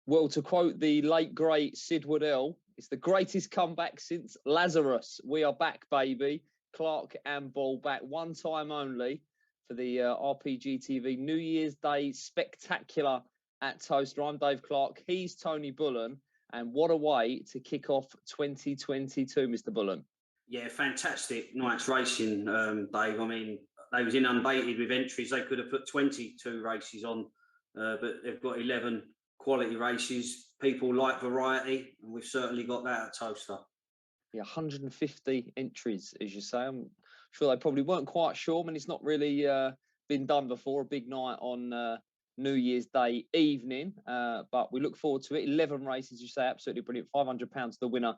Well, to quote the late, great Sid Waddell, it's the greatest comeback since Lazarus. We are back, baby. Clark and Ball back one time only for the RPGTV New Year's Day spectacular at Towcester. I'm Dave Clark. He's Tony Bullen. And what a way to kick off 2022, Mr. Bullen. Yeah, fantastic night's racing, Dave. I mean, they was inundated with entries. They could have put 22 races on, but they've got 11 quality races. People like variety, and we've certainly got that at Towcester. Yeah, 150 entries, as you say. I'm sure they probably weren't quite sure. I mean, it's not really been done before, a big night on New Year's Day evening, but we look forward to it. 11 races, you say, absolutely brilliant. £500 the winner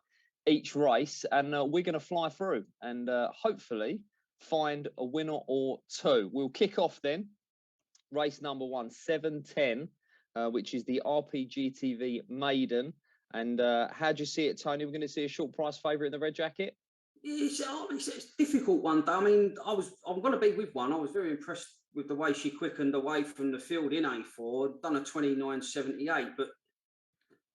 each race, and we're going to fly through and hopefully find a winner or two. We'll kick off then. Race number 1, 7:10, which is the RPGTV Maiden. And how do you see it, Tony? We're going to see a short price favourite in the red jacket? It's a difficult one, though. I mean, I'm going to be with one. I was very impressed with the way she quickened away from the field in A4, done a 29.78, but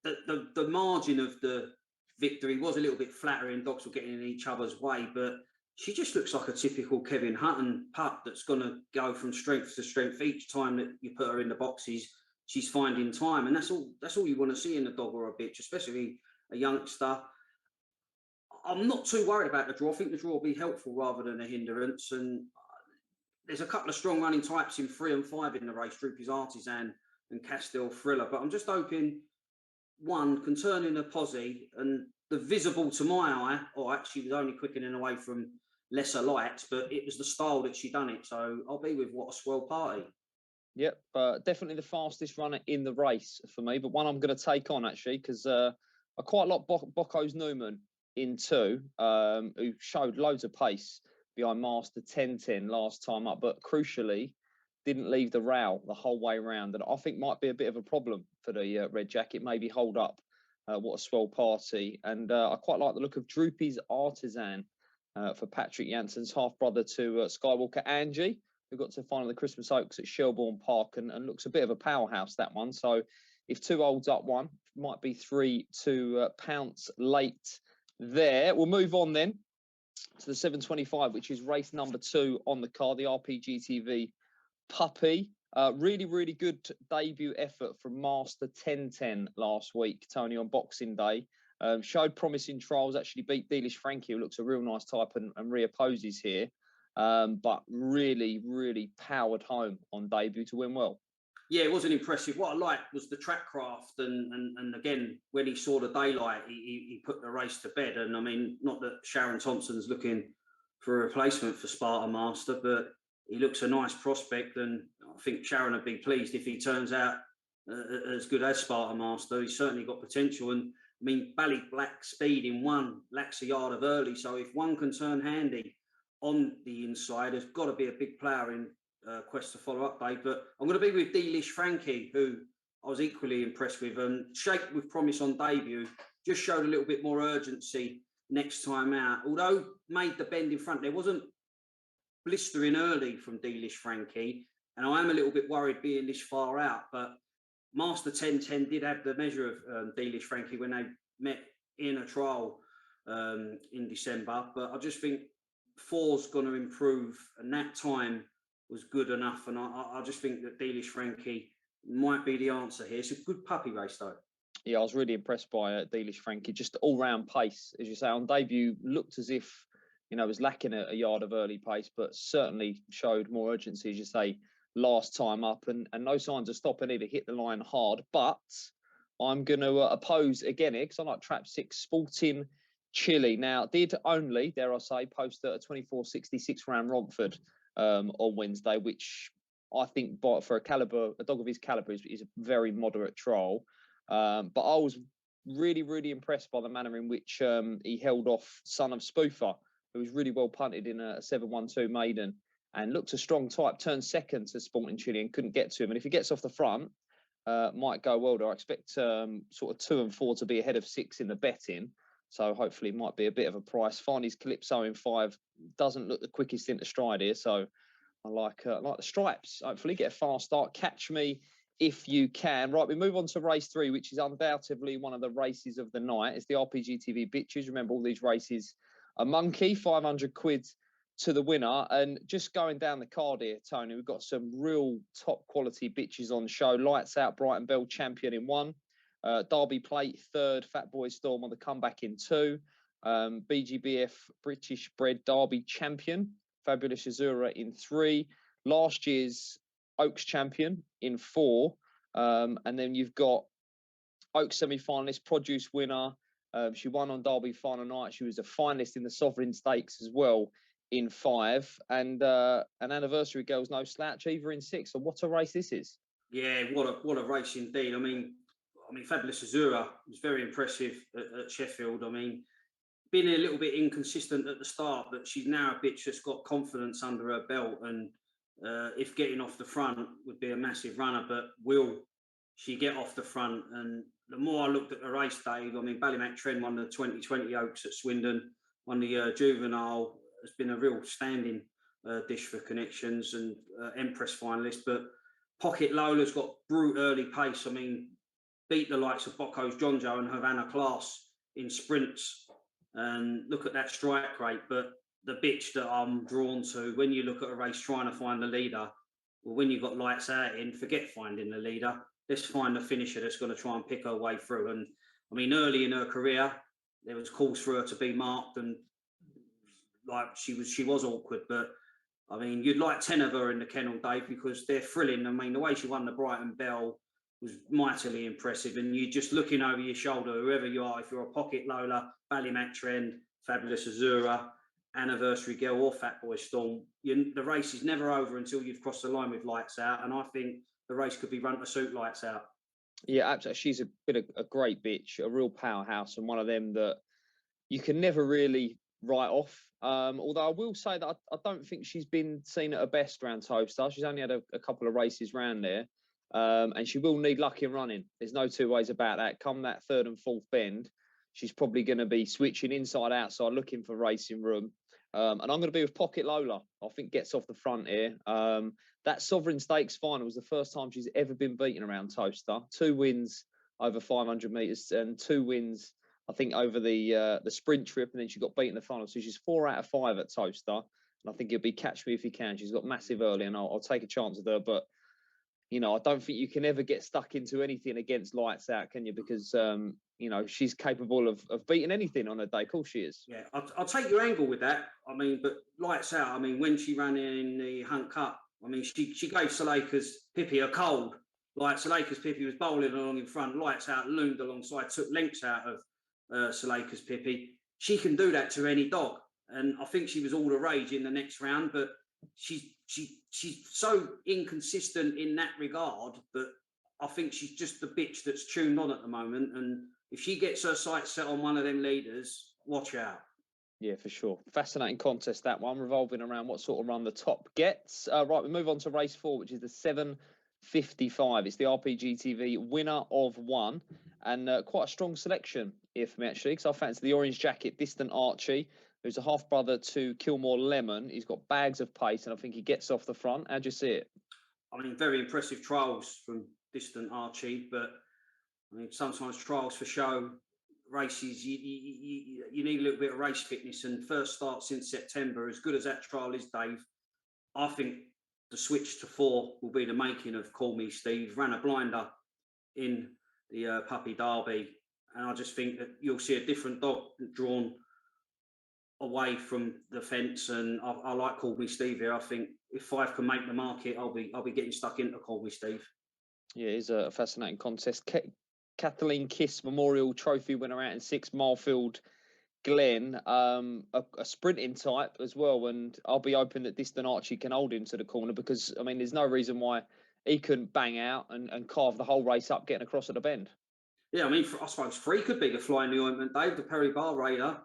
the margin of the victory was a little bit flattering. Dogs were getting in each other's way, but she just looks like a typical Kevin Hutton pup that's going to go from strength to strength each time that you put her in the boxes. She's finding time, and that's all you want to see in a dog or a bitch, especially a youngster. I'm not too worried about the draw. I think the draw will be helpful rather than a hindrance. And there's a couple of strong running types in 3 and 5 in the race, Droopy's Artisan and Castile Thriller. But I'm just hoping one can turn in a posse, and the visible to my eye, or actually was only quickening away from lesser lights, but it was the style that she done it. So I'll be with What a Swell Party. Yep, definitely the fastest runner in the race for me, but one I'm going to take on actually because I quite like Bocco's Newman in 2, who showed loads of pace behind Master 1010 last time up, but crucially didn't leave the rail the whole way around, and I think might be a bit of a problem for the red jacket. Maybe hold up What a Swell Party, and I quite like the look of Droopy's Artisan for Patrick Jansen's half brother to Skywalker Angie, who got to the final of the Christmas Oaks at Shelbourne Park and looks a bit of a powerhouse, that one. So if 2 holds up 1, might be 3 to pounce late there. We'll move on then to the 7:25, which is race number 2 on the card, the RPGTV Puppy. Really, really good debut effort from Master 1010 last week, Tony, on Boxing Day. Showed promising trials, actually beat Delish Frankie, who looks a real nice type and reopposes here. But really, really powered home on debut to win well. Yeah, it wasn't impressive. What I liked was the track craft, and again, when he saw the daylight, he put the race to bed. And I mean, not that Sharon Thompson's looking for a replacement for Sparta Master, but he looks a nice prospect, and I think Sharon would be pleased if he turns out as good as Sparta Master. He's certainly got potential, and I mean, Bally Black speed in 1 lacks a yard of early, so if one can turn handy on the inside, there's got to be a big player in quest to follow up, Dave. But I'm going to be with Delish Frankie, who I was equally impressed with. Shake with promise on debut, just showed a little bit more urgency next time out. Although made the bend in front, there wasn't blistering early from Delish Frankie, and I am a little bit worried being this far out. But Master 1010 did have the measure of Delish Frankie when they met in a trial in December. But I just think 4's going to improve, and that time was good enough. And I just think that Delish Frankie might be the answer here. It's a good puppy race, though. Yeah, I was really impressed by Delish Frankie. Just all-round pace, as you say. On debut, looked as if, you know, was lacking a yard of early pace, but certainly showed more urgency, as you say, last time up. And no signs of stopping either. Hit the line hard. But I'm going to oppose again here, because I like Trap 6, Sporting Chile. Now, did only, dare I say, post a 24.66 around Romford on Wednesday, which I think for a dog of his calibre is a very moderate trial. But I was really, really impressed by the manner in which he held off Son of Spoofer, who was really well punted in a 7-1-2 maiden and looked a strong type, turned second to Sporting Chile and couldn't get to him. And if he gets off the front, might go well. I expect sort of 2 and 4 to be ahead of 6 in the betting. So hopefully it might be a bit of a price. Farney's Calypso in 5 doesn't look the quickest into stride here. So I like the stripes. Hopefully get a fast start. Catch Me if you can. Right, we move on to race 3, which is undoubtedly one of the races of the night. It's the RPGTV Bitches. Remember, all these races are monkey, 500 quid to the winner. And just going down the card here, Tony, we've got some real top quality bitches on show. Lights Out, Brighton Bell champion in 1. Derby Plate 3rd, Fat Boy Storm on the comeback in 2. BGBF British Bred Derby champion, Fabulous Azura in 3. Last year's Oaks champion in 4. And then you've got Oaks semi-finalist, Produce winner. She won on Derby final night. She was a finalist in the Sovereign Stakes as well in 5. And an Anniversary Girl's no slouch either in 6. So what a race this is. Yeah, what a race indeed. I mean, Fabulous Azura was very impressive at Sheffield. I mean, been a little bit inconsistent at the start, but she's now a bitch that's got confidence under her belt. And if getting off the front would be a massive runner, but will she get off the front? And the more I looked at the race, Dave, I mean, Ballymac Trent won the 2020 Oaks at Swindon, won the Juvenile, has been a real standing dish for Connections, and Empress finalist. But Pocket Lola's got brute early pace. I mean, beat the likes of Bocco's John Joe and Havana Class in sprints, and look at that strike rate. But the bitch that I'm drawn to, when you look at a race trying to find the leader, well, when you've got Lights Out in, forget finding the leader. Let's find the finisher that's going to try and pick her way through. And I mean, early in her career, there was calls for her to be marked, and like she was awkward. But I mean, you'd like 10 of her in the kennel, Dave, because they're thrilling. I mean, the way she won the Brighton Bell was mightily impressive. And you're just looking over your shoulder, whoever you are, if you're a Pocket Lola, Ballymac Trend, Fabulous Azura, Anniversary Girl, or Fat Boy Storm, the race is never over until you've crossed the line with Lights Out. And I think the race could be run to suit Lights Out. Yeah, absolutely. She's been a great bitch, a real powerhouse, and one of them that you can never really write off. Although I will say that I don't think she's been seen at her best around Towcester. She's only had a couple of races round there. And she will need luck in running. There's no two ways about that. Come that 3rd and 4th bend, she's probably going to be switching inside, outside, looking for racing room. And I'm going to be with Pocket Lola. I think gets off the front here. That Sovereign Stakes final was the first time she's ever been beaten around Towcester. 2 wins over 500 metres and 2 wins, I think, over the sprint trip, and then she got beaten in the final. So she's 4 out of 5 at Towcester. And I think it'll be catch me if you can. She's got massive early, and I'll take a chance with her. But you know, I don't think you can ever get stuck into anything against Lights Out, can you? Because, you know, she's capable of beating anything on a day. Of course she is. Yeah, I'll take your angle with that. I mean, but Lights Out, I mean, when she ran in the Hunt Cup, I mean, she gave Suleika's Pippi a cold. Like, Suleika's Pippi was bowling along in front. Lights Out loomed alongside, took lengths out of Suleika's Pippi. She can do that to any dog. And I think she was all the rage in the next round, but she's so inconsistent in that regard. But I think she's just the bitch that's tuned on at the moment. And if she gets her sights set on one of them leaders, watch out. Yeah, for sure. Fascinating contest, that one, revolving around what sort of run the top gets. Right, we move on to race 4, which is the 755. It's the RPGTV winner of 1, and quite a strong selection here for me, actually, because I fancy the Orange Jacket, Distant Archie, who's a half-brother to Kilmore Lemon. He's got bags of pace, and I think he gets off the front. How do you see it? I mean, very impressive trials from Distant Archie, but I mean, sometimes trials for show, races, you need a little bit of race fitness. And first start since September, as good as that trial is, Dave, I think the switch to 4 will be the making of Call Me Steve. Ran a blinder in the Puppy Derby, and I just think that you'll see a different dog drawn away from the fence. And I like Call Me Steve here. I think if 5 can make the market, I'll be getting stuck into Call Me Steve. Yeah, it's a fascinating contest. Kathleen Kiss Memorial Trophy winner out in 6, Marfield Glen, a sprinting type as well, and I'll be hoping that Distant Archie can hold him to the corner, because I mean, there's no reason why he couldn't bang out and carve the whole race up getting across at the bend. Yeah, I mean, I suppose 3 could be the fly in the ointment, Dave. The Perry Bar Raider,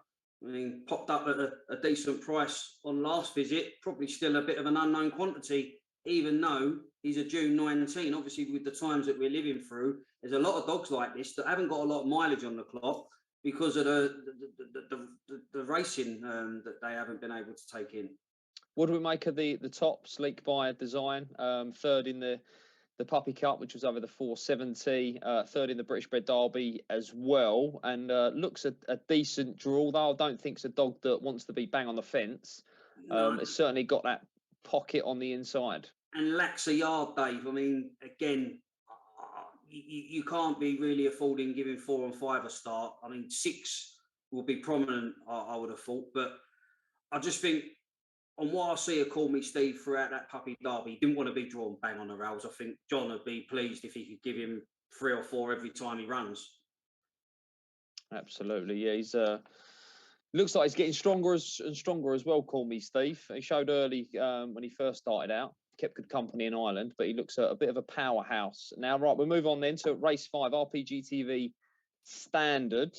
I mean, popped up at a decent price on last visit, probably still a bit of an unknown quantity, even though he's a June 19. Obviously, with the times that we're living through, there's a lot of dogs like this that haven't got a lot of mileage on the clock because of the racing that they haven't been able to take in. What do we make of the top sleek by design, 3rd in the the Puppy Cup, which was over the 470, third in the British Bred Derby as well, and looks a decent draw, although I don't think it's a dog that wants to be bang on the fence. No. It's certainly got that pocket on the inside. And lacks a yard, Dave. I mean, again, you can't be really affording giving 4 and 5 a start. I mean, 6 will be prominent, I would have thought. But I just think, on what I see of Call Me Steve throughout that Puppy Derby, he didn't want to be drawn bang on the rails. I think John would be pleased if he could give him 3 or 4 every time he runs. Absolutely, yeah. He's looks like he's getting stronger and stronger as well. Call Me Steve. He showed early when he first started out. Kept good company in Ireland, but he looks a bit of a powerhouse now. Right, we'll move on then to race 5, RPGTV Standard.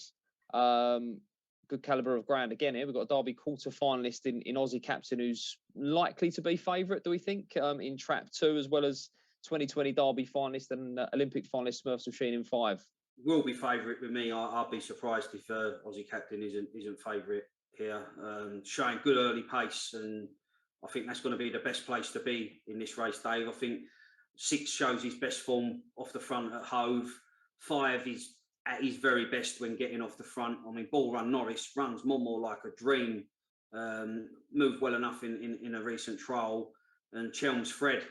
Good calibre of ground again here. We've got a Derby quarter finalist in Aussie Captain, who's likely to be favourite, do we think, in Trap 2, as well as 2020 Derby finalist and Olympic finalist Smurfs of Sheen in 5. Will be favourite with me. I'll be surprised if Aussie Captain isn't favourite here. Showing good early pace, and I think that's going to be the best place to be in this race, Dave. I think 6 shows his best form off the front at Hove. 5 is at his very best when getting off the front. I mean, Ball Run Norris runs more like a dream. Moved well enough in a recent trial. And Chelm's Fred,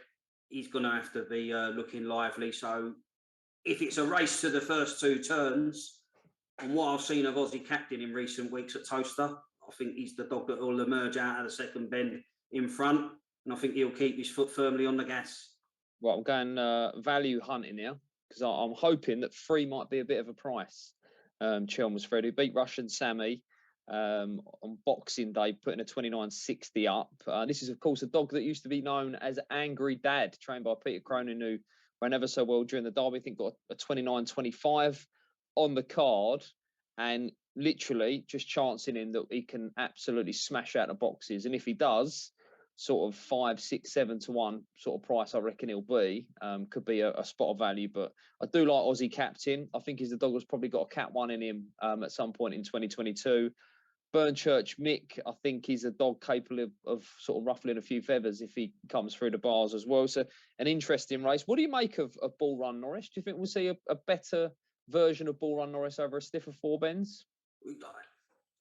he's going to have to be looking lively. So if it's a race to the first 2 turns, and what I've seen of Aussie Captain in recent weeks at Towcester, I think he's the dog that will emerge out of the second bend in front, and I think he'll keep his foot firmly on the gas. Well, I'm going value hunting now, because I'm hoping that 3 might be a bit of a price. Chelm's Fred, who beat Russian Sammy on Boxing Day, putting a 29.60 up. This is, of course, a dog that used to be known as Angry Dad, trained by Peter Cronin, who ran ever so well during the Derby. I think got a 29.25 on the card, and literally just chancing in that he can absolutely smash out the boxes. And if he does, sort of 5, 6, 7 to 1 sort of price, I reckon he'll be. Could be a spot of value, but I do like Aussie Captain. I think he's the dog that's probably got a Cat 1 in him at some point in 2022. Burnchurch Mick, I think he's a dog capable of sort of ruffling a few feathers if he comes through the bars as well. So an interesting race. What do you make of Ball Run Norris? Do you think we'll see a better version of Ball Run Norris over a stiffer 4 bends?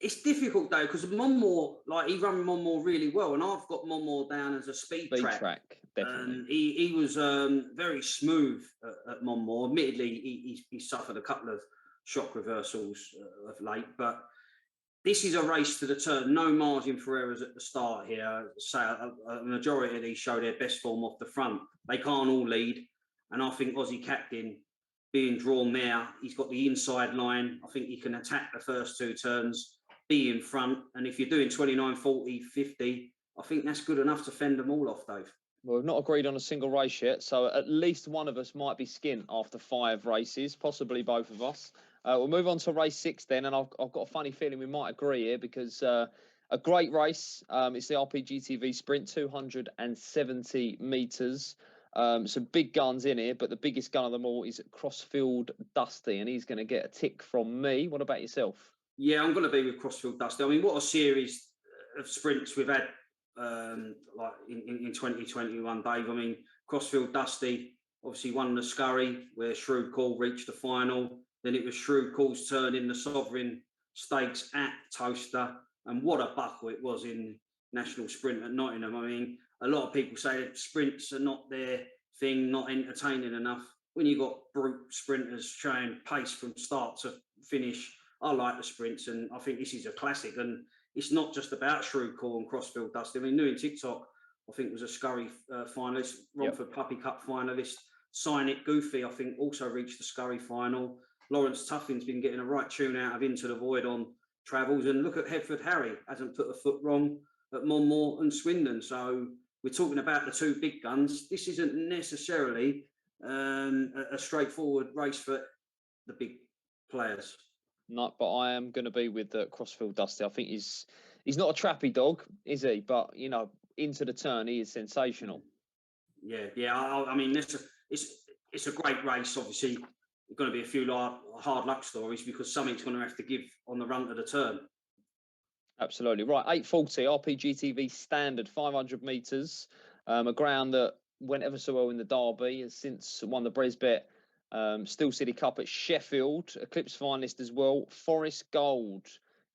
It's difficult though, because Monmore, like, he ran Monmore really well, and I've got Monmore down as a speed track. Definitely. He was very smooth at Monmore. Admittedly, he suffered a couple of shock reversals of late, but this is a race to the turn. No margin for errors at the start here. So a majority of these show their best form off the front. They can't all lead, and I think Aussie Captain being drawn there, he's got the inside line. I think he can attack the first 2 turns, be in front, and if you're doing 29, 40, 50, I think that's good enough to fend them all off, Dave. Well, we've not agreed on a single race yet, so at least one of us might be skint after 5 races, possibly both of us. We'll move on to race 6 then, and I've got a funny feeling we might agree here, because a great race. It's the RPGTV Sprint, 270 metres. Some big guns in here, but the biggest gun of them all is Crossfield Dusty, and he's going to get a tick from me. What about yourself? Yeah, I'm going to be with Crossfield Dusty. I mean, what a series of sprints we've had like in 2021, Dave. I mean, Crossfield Dusty obviously won the Scurry, where Shrewd Call reached the final. Then it was Shrewd Call's turn in the Sovereign Stakes at Towcester. And what a buckle it was in National Sprint at Nottingham. I mean, a lot of people say that sprints are not their thing, not entertaining enough. When you've got brute sprinters showing pace from start to finish, I like the sprints, and I think this is a classic. And it's not just about Shrewd Call and Crossfield Dusty. I mean, New in TikTok, I think, was a Scurry finalist, Romford Puppy Cup finalist. Sign It Goofy, I think, also reached the Scurry final. Lawrence Tuffin's been getting a right tune out of Into the Void on travels. And look at Headford Harry, hasn't put a foot wrong at Monmore and Swindon. So we're talking about the 2 big guns. This isn't necessarily a straightforward race for the big players. No, but I am going to be with Crossfield Dusty. I think he's not a trappy dog, is he? But, you know, into the turn, he is sensational. Yeah. I mean, it's a great race. Obviously, there's going to be a few hard luck stories, because something's going to have to give on the run to the turn. Absolutely. Right, 840, RPGTV Standard, 500 metres. A ground that went ever so well in the Derby, has since won the Brisbane Steel City Cup at Sheffield, Eclipse finalist as well. Forest Gold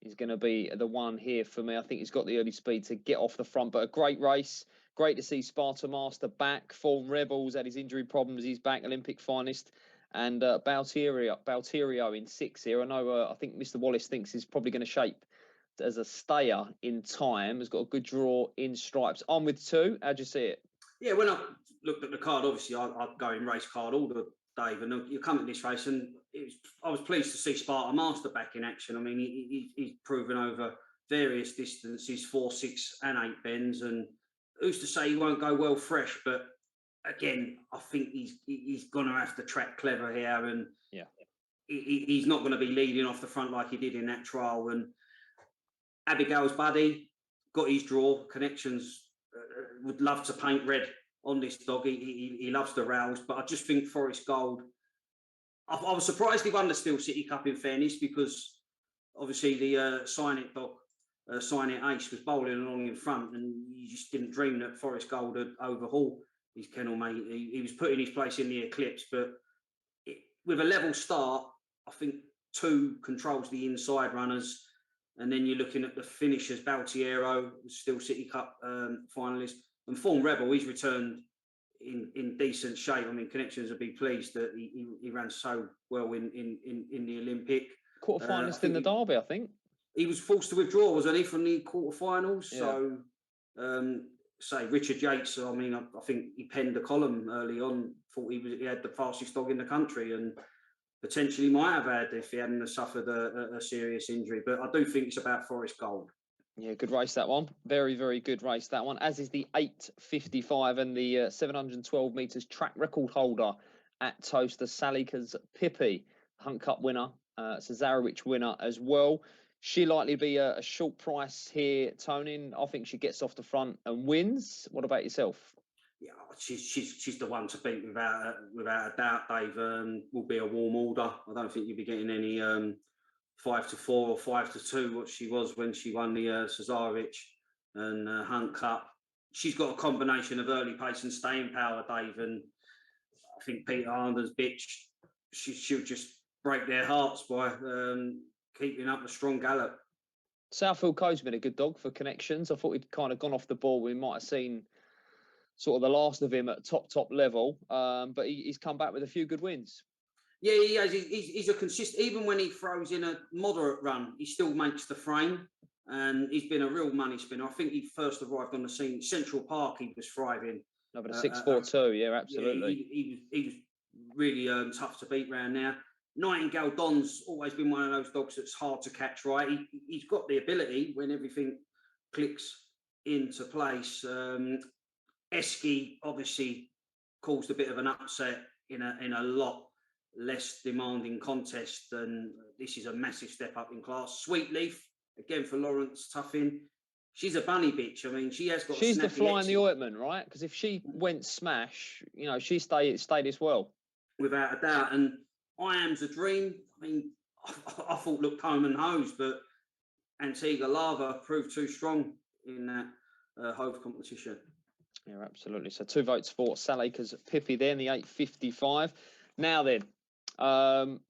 is going to be the one here for me. I think he's got the early speed to get off the front, but a great race. Great to see Sparta Master back. Form Rebels had his injury problems. He's back, Olympic finalist. And Balterio in 6 here. I know, I think Mr. Wallace thinks he's probably going to shape as a stayer in time. Has got a good draw in stripes. I'm with 2. How'd you see it? Yeah, when I looked at the card, obviously I'd go in race card order, Dave, and you come at this race, and I was pleased to see Sparta Master back in action. I mean, he's proven over various distances, 4, 6, and 8 bends, and who's to say he won't go well fresh? But again, I think he's going to have to track clever here, and he's not going to be leading off the front like he did in that trial. And Abigail's buddy got his draw. Connections would love to paint red on this dog. He loves the rouse, but I just think Forest Gold. I was surprised he won the Steel City Cup, in fairness, because obviously the Sign It dog, Sign It Ace, was bowling along in front, and you just didn't dream that Forest Gold would overhaul his kennel mate. He was put in his place in the Eclipse, but with a level start, I think 2 controls the inside runners. And then you're looking at the finishers, Baltiero, Steel City Cup finalist, and Form Rebel. He's returned in decent shape. I mean, Connections would be pleased that he ran so well in the Olympic. Quarter-finalist in the Derby, I think. He was forced to withdraw, wasn't he, from the quarterfinals? Yeah. So, say Richard Yates. I mean, I think he penned a column early on. Thought he had the fastest dog in the country, and potentially might have had if he hadn't suffered a serious injury. But I do think it's about Forest Gold. Yeah, good race, that one. Very, very good race, that one. As is the 8:55 and the 712 metres track record holder at Towcester, Salika's Pippi, Hunt Cup winner, Cesarewicz winner as well. She likely be a short price here, Tony. I think she gets off the front and wins. What about yourself? Yeah, she's the one to beat without a doubt, Dave. Will be a warm order. I don't think you'll be getting any 5-4 or 5-2, what she was when she won the Cesarewicz and Hunt Cup. She's got a combination of early pace and staying power, Dave. And I think Peter Ander's bitch, she'll just break their hearts by keeping up a strong gallop. Southfield Co's been a good dog for Connections. I thought he'd kind of gone off the ball. We might have seen sort of the last of him at top level, but he's come back with a few good wins. Yeah, he has. He's a consistent. Even when he throws in a moderate run, he still makes the frame, and he's been a real money spinner. I think he first arrived on the scene Central Park. He was thriving. No, but a 6-4-2, yeah, absolutely. Yeah, he was really tough to beat round now. Nightingale Don's always been one of those dogs that's hard to catch right. He's got the ability when everything clicks into place. Esky obviously caused a bit of an upset in a lot less demanding contest, and this is a massive step up in class. Sweetleaf, again for Lawrence Tuffin. She's a bunny bitch. I mean, she has got. She's the fly in the ointment, right? Because if she went smash, you know, she stayed as well. Without a doubt. And I Am's a Dream. I mean, I thought looked home and hose, but Antigua Lava proved too strong in that Hove competition. Yeah, absolutely. So 2 votes for Salika's Pippi there in the 8:55. Now then,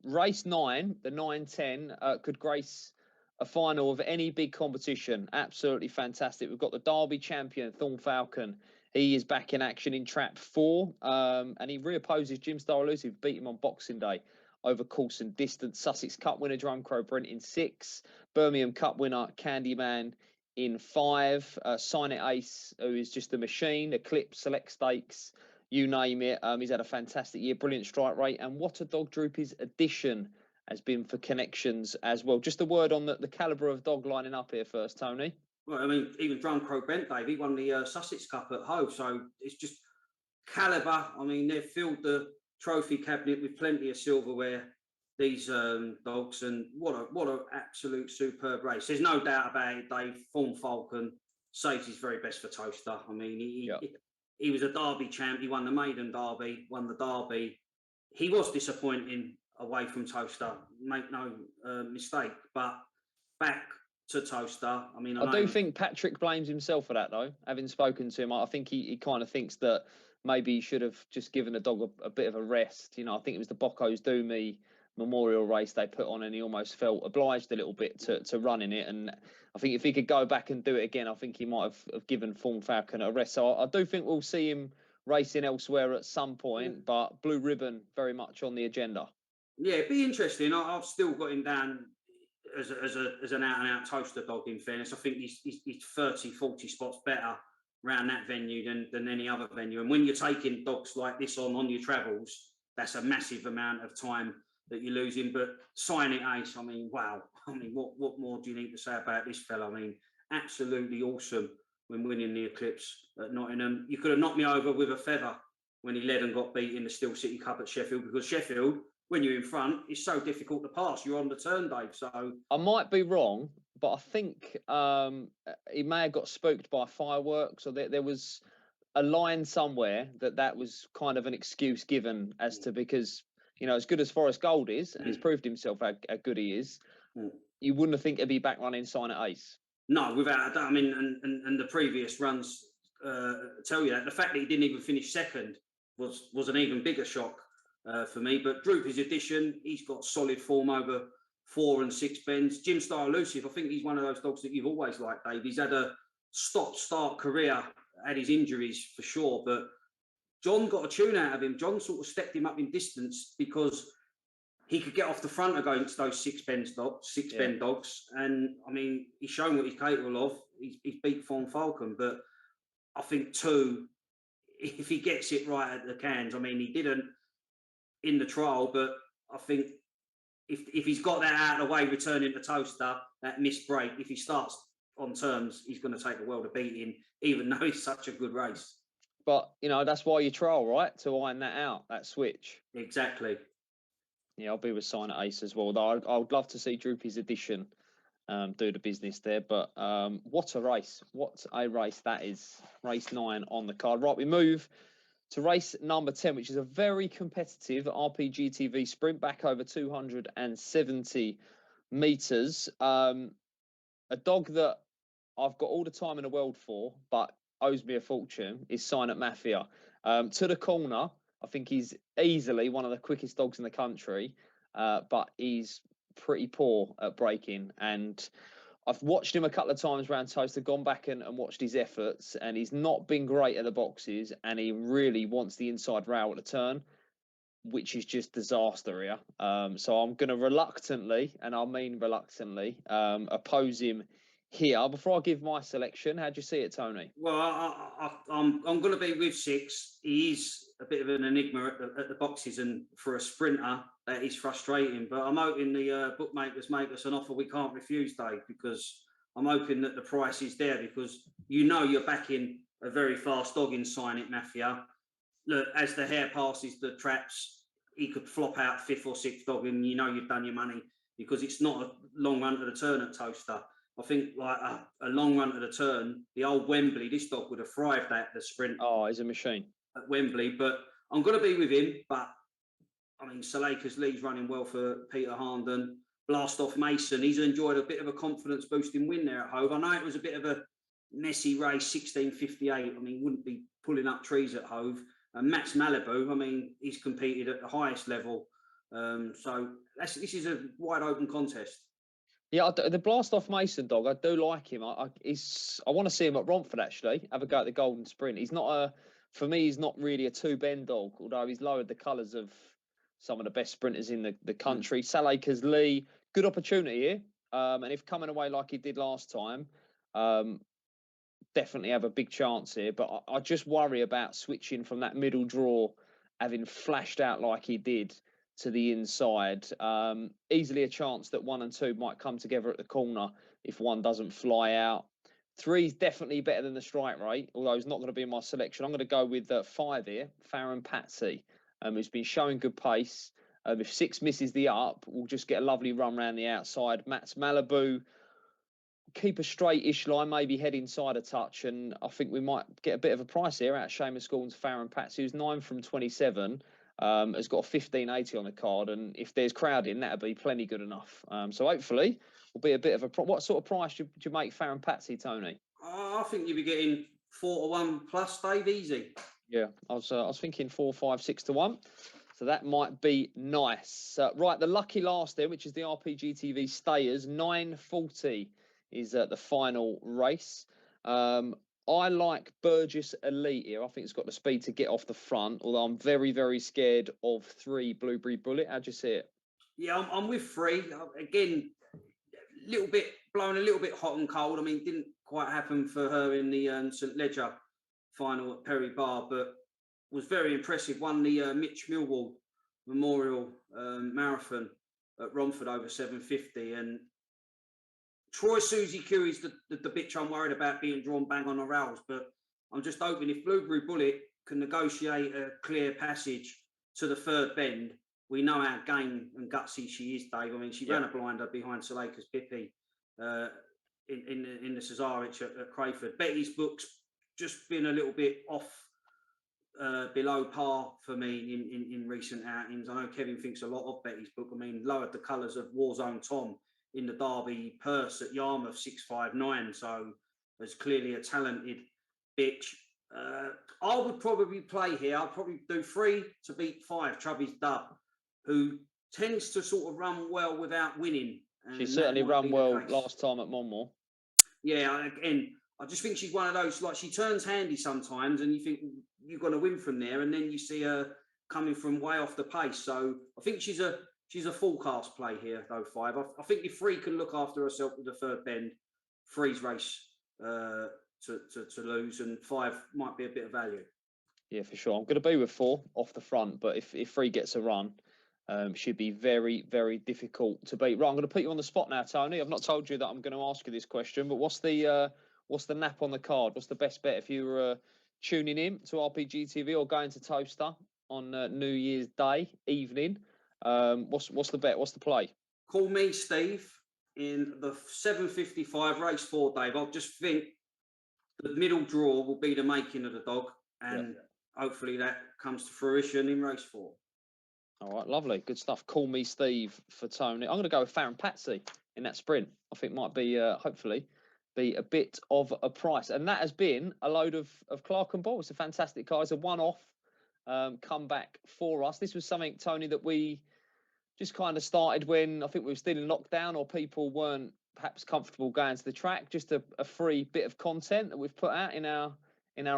race 9, the 9:10, could grace a final of any big competition. Absolutely fantastic. We've got the Derby champion, Thorn Falcon. He is back in action in trap 4, and he reopposes Jim Star Elusive, beat him on Boxing Day over course and distance. Sussex Cup winner, Drumcrow Brent in 6. Birmingham Cup winner, Candyman in 5. Sign It Ace, who is just a machine. Eclipse, Select Stakes, you name it. He's had a fantastic year, brilliant strike rate. And what a dog Droopy's addition has been for Connections as well. Just a word on the calibre of dog lining up here first, Tony. Well, I mean, even Drumcrow Brent, Dave, he won the Sussex Cup at Hove, so it's just calibre. I mean, they've filled the trophy cabinet with plenty of silverware, these dogs, and what a absolute superb race. There's no doubt about it, Dave. Thorn Falcon saves his very best for Towcester. I mean, he was a Derby champ. He won the Maiden Derby, won the Derby. He was disappointing away from Towcester, make no mistake, but back to Towcester. I mean, I do think Patrick blames himself for that, though. Having spoken to him, I think he kind of thinks that maybe he should have just given the dog a bit of a rest. You know, I think it was the Bocco's Doomy Memorial race they put on, and he almost felt obliged a little bit to run in it. And I think if he could go back and do it again, I think he might have given Fawn Falcon a rest. So I do think we'll see him racing elsewhere at some point, but Blue Ribbon very much on the agenda. Yeah, it'd be interesting. I've still got him down as an out-and-out Towcester dog, in fairness. I think he's 30, 40 spots better around that venue than any other venue. And when you're taking dogs like this on your travels, that's a massive amount of time that you're losing. But Sign It Ace, I mean, wow. I mean, what more do you need to say about this fella? I mean, absolutely awesome when winning the Eclipse at Nottingham. You could have knocked me over with a feather when he led and got beat in the Steel City Cup at Sheffield, because Sheffield, when you're in front, it's so difficult to pass. You're on the turn, Dave. So I might be wrong, but I think he may have got spooked by fireworks, or there was a line somewhere that was kind of an excuse given as to, because, you know, as good as Forest Gold is, and he's proved himself how good he is, you wouldn't have think he'd be back running Sign It Ace. No, without a doubt. I mean, and the previous runs tell you that. The fact that he didn't even finish second was an even bigger shock for me. But Droopy's Edition, he's got solid form over 4 and 6 bends. Jim Star Elusive, I think he's one of those dogs that you've always liked, Dave. He's had a stop-start career, had his injuries for sure, but John got a tune out of him. John sort of stepped him up in distance because he could get off the front against those bend dogs. And I mean, he's shown what he's capable of. He's beat Fawn Falcon, but I think too, if he gets it right at the cans, I mean, he didn't in the trial, but I think if he's got that out of the way, returning to Towcester, that missed break, if he starts on terms, he's going to take the world of beating, even though it's such a good race. But, you know, that's why you trial, right? To iron that out, that switch. Exactly. Yeah, I'll be with Sign It Ace as well. Though I would love to see Droopy's Edition do the business there. But what a race. What a race that is. Race 9 on the card. Right, we move to race number 10, which is a very competitive RPGTV sprint back over 270 metres. A dog that I've got all the time in the world for, but owes me a fortune, is Sign It Mafia. To the corner, I think he's easily one of the quickest dogs in the country, but he's pretty poor at braking. And I've watched him a couple of times around Towcester, gone back and watched his efforts, and he's not been great at the boxes, and he really wants the inside rail at the turn, which is just disaster here. So I'm going to reluctantly, and I mean reluctantly, oppose him here. Before I give my selection, how do you see it, Tony? Well, I'm going to be with 6. He is a bit of an enigma at the boxes, and for a sprinter, that is frustrating. But I'm hoping the bookmakers make us an offer we can't refuse, Dave, because I'm hoping that the price is there, because you know you're backing a very fast dog in Sign It Mafia. Look, as the hare passes the traps, he could flop out 5th or 6th dog, and you know you've done your money, because it's not a long run to the turn at Towcester. I think like a long run to the turn, the old Wembley, this dog would have thrived at the sprint. Oh, he's a machine. At Wembley, but I'm going to be with him. But I mean, Salakers Lee's running well for Peter Harnden. Blast Off Mason, he's enjoyed a bit of a confidence boosting win there at Hove. I know it was a bit of a messy race, 16:58. I mean, wouldn't be pulling up trees at Hove. And Max Malibu, I mean, he's competed at the highest level. So this is a wide open contest. Yeah, the Blast Off Mason dog, I do like him. I want to see him at Romford, actually, have a go at the Golden Sprint. He's not for me, he's not really a 2-bend dog, although he's lowered the colours of some of the best sprinters in the country. Salakers Lee, good opportunity here. And if coming away like he did last time, definitely have a big chance here. But I just worry about switching from that middle draw, having flashed out like he did, to the inside. Easily a chance that 1 and 2 might come together at the corner if 1 doesn't fly out. 3 is definitely better than the strike rate, although it's not going to be in my selection. I'm going to go with 5 here, Farron Patsy, who's been showing good pace. If 6 misses the up, we'll just get a lovely run round the outside. Max Malibu, keep a straight-ish line, maybe head inside a touch, and I think we might get a bit of a price here out of Seamus Gordon's Farron Patsy, who's 9 from 27. Has got a 15.80 on the card, and if there's crowding, that'll be plenty good enough. So hopefully, will be a bit of a. What sort of price do you make Farron Patsy, Tony? I think you'll be getting 4 to 1 plus, Dave, easy. Yeah, I was thinking 4, 5, 6 to 1. So that might be nice. Right, the lucky last there, which is the RPGTV Stayers, 9:40 is the final race. I like Burgess Elite here. I think it's got the speed to get off the front, although I'm very, very scared of 3 Blueberry Bullet. How'd you see it? Yeah, I'm with 3. Again, blowing a little bit hot and cold. I mean, it didn't quite happen for her in the St Ledger final at Perry Bar, but was very impressive. Won the Mitch Millwall Memorial Marathon at Romford over 750. And Troy Susie Curie's the bitch I'm worried about being drawn bang on the rails. But I'm just hoping if Blueberry Bullet can negotiate a clear passage to the third bend, we know how game and gutsy she is, Dave. I mean, she ran a blinder behind Suleika's Pippi in the Cesarewitch at Crayford. Betty's book's just been a little bit off, below par for me in recent outings. I know Kevin thinks a lot of Betty's book. I mean, lowered the colours of Warzone Tom in the Derby purse at Yarmouth 659. So there's clearly a talented bitch. I would probably play here. I'll probably do 3 to beat 5. Chubby's Dub, who tends to sort of run well without winning. She certainly ran well last time at Monmore. Yeah, again, I just think she's one of those, like, she turns handy sometimes and you think you're going to win from there, and then you see her coming from way off the pace. So I think she's a full cast play here, though, 5. I think if 3 can look after herself with the third bend, 3's race to lose, and 5 might be a bit of value. Yeah, for sure. I'm going to be with 4 off the front, but if 3 gets a run, should be very, very difficult to beat. Right, I'm going to put you on the spot now, Tony. I've not told you that I'm going to ask you this question, but what's the nap on the card? What's the best bet if you were tuning in to RPGTV or going to Towcester on New Year's Day evening? What's the bet? What's the play? Call me Steve in the 7:55 race 4, Dave. I just think the middle draw will be the making of the dog, and hopefully that comes to fruition in race 4. All right, lovely, good stuff. Call me Steve for Tony. I'm going to go with Farron Patsy in that sprint. I think might be hopefully be a bit of a price, and that has been a load of Clark and Ball. It's a fantastic car. It's a one-off comeback for us. This was something, Tony, that we just kind of started when I think we were still in lockdown, or people weren't perhaps comfortable going to the track. Just a free bit of content that we've put out in our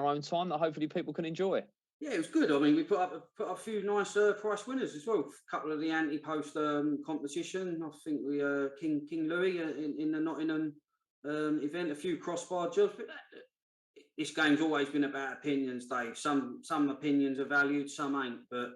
own time that hopefully people can enjoy. Yeah, it was good. I mean, we put up a few nice price winners as well. A couple of the anti-post competition. I think we King Louis in the Nottingham event. A few crossbar jobs. But this game's always been about opinions, Dave. Some opinions are valued, some ain't. But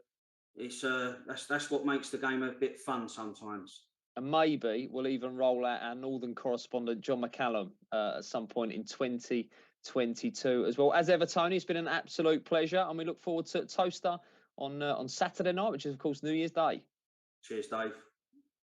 it's that's what makes the game a bit fun sometimes. And maybe we'll even roll out our northern correspondent John McCallum at some point in 2022 as well. As ever, Tony, it's been an absolute pleasure, and we look forward to Towcester on Saturday night, which is of course New Year's Day. Cheers, Dave.